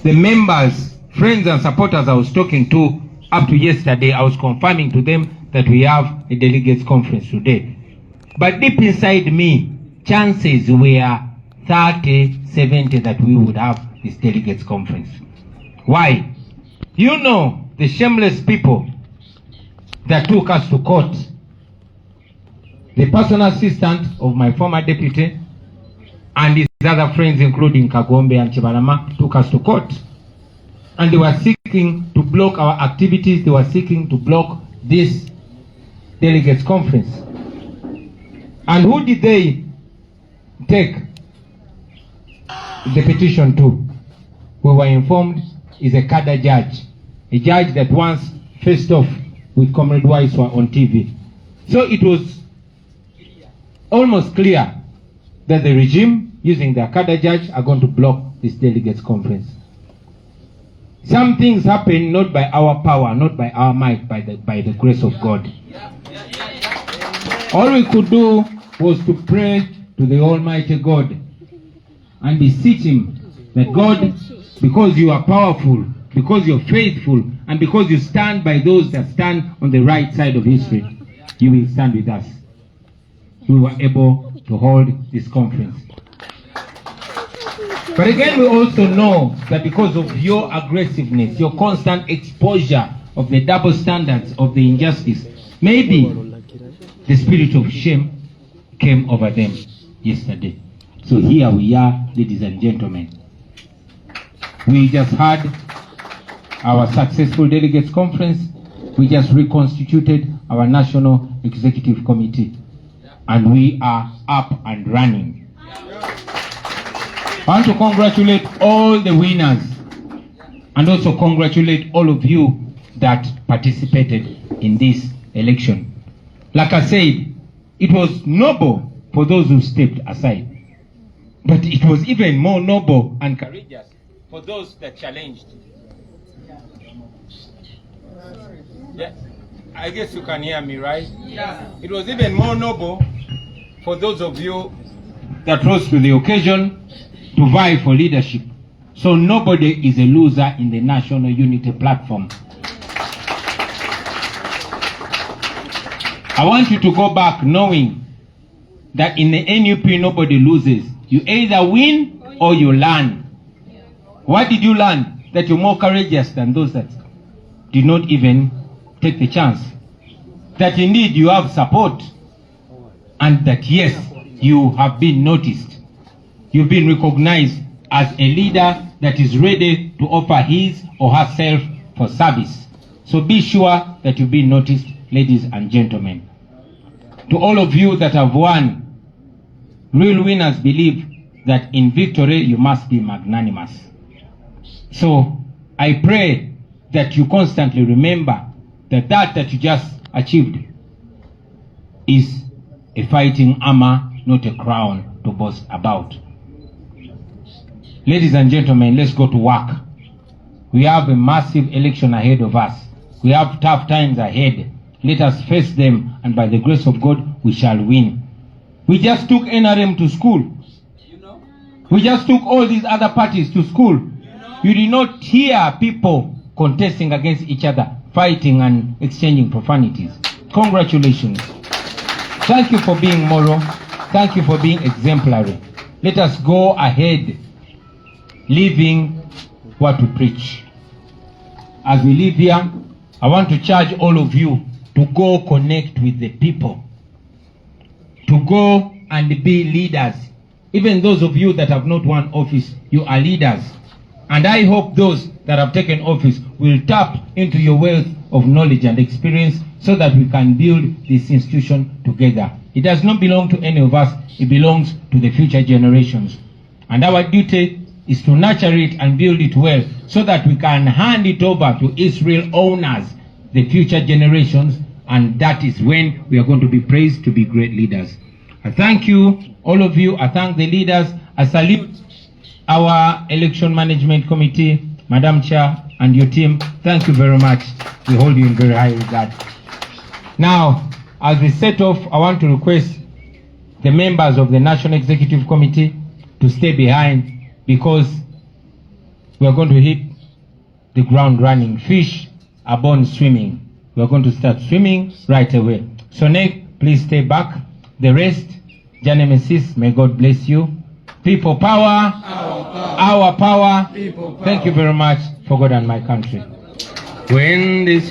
the members, friends and supporters I was talking to up to yesterday, I was confirming to them that we have a delegates conference today. But deep inside me, chances were 30, 70 that we would have this delegates conference. Why? You know, the shameless people that took us to court, the personal assistant of my former deputy and his other friends, including Kagombe and Chibalama, took us to court. And they were seeking to block our activities. They were seeking to block this delegates conference. And who did they take the petition to? We were informed is a cadre judge, a judge that once faced off with Comrade Waiswa on TV. So it was almost clear that the regime, using their cadre judge, are going to block this delegates conference. Some things happen not by our power, not by our might, by the grace of God. All we could do was to pray to the Almighty God and beseech Him that God, because you are powerful, because you're faithful, and because you stand by those that stand on the right side of history, you will stand with us. We were able to hold this conference. But again, we also know that because of your aggressiveness, your constant exposure of the double standards of the injustice, maybe the spirit of shame came over them yesterday. So here we are, ladies and gentlemen. We just had our successful delegates conference. We just reconstituted our National Executive Committee, and we are up and running. I want to congratulate all the winners and also congratulate all of you that participated in this election. Like I said, it was noble for those who stepped aside, but it was even more noble and courageous for those that challenged. Yeah, I guess you can hear me, right? Yeah. It was even more noble for those of you that rose to the occasion to vie for leadership. So nobody is a loser in the National Unity Platform. I want you to go back knowing that in the NUP nobody loses. You either win or you learn. What did you learn? That you're more courageous than those that did not even take the chance. That indeed you have support. And that yes, you have been noticed. You've been recognized as a leader that is ready to offer his or herself for service. So be sure that you've been noticed, ladies and gentlemen. To all of you that have won, real winners believe that in victory you must be magnanimous. So I pray that you constantly remember that that you just achieved is a fighting armor, not a crown to boast about. Ladies and gentlemen, let's go to work. We have a massive election ahead of us. We have tough times ahead. Let us face them, and by the grace of God, we shall win. We just took NRM to school. We just took all these other parties to school. You did not hear people contesting against each other, fighting and exchanging profanities. Congratulations. Thank you for being moral. Thank you for being exemplary. Let us go ahead living what we preach. As we live here, I want to charge all of you to go connect with the people, to go and be leaders. Even those of you that have not won office, you are leaders. And I hope those that have taken office will tap into your wealth of knowledge and experience so that we can build this institution together. It does not belong to any of us, it belongs to the future generations. And our duty is to nurture it and build it well so that we can hand it over to Israel owners, the future generations, and that is when we are going to be praised to be great leaders. I thank you, all of you. I thank the leaders. I salute our election management committee, Madam Chair, and your team. Thank you very much. We hold you in very high regard. Now, as we set off, I want to request the members of the National Executive Committee to stay behind, because we are going to hit the ground running. Fish are born swimming. We are going to start swimming right away. So Nick, please stay back. The rest, Janemesis, may God bless you. People power, our power. People power. Thank you very much for God and my country. When this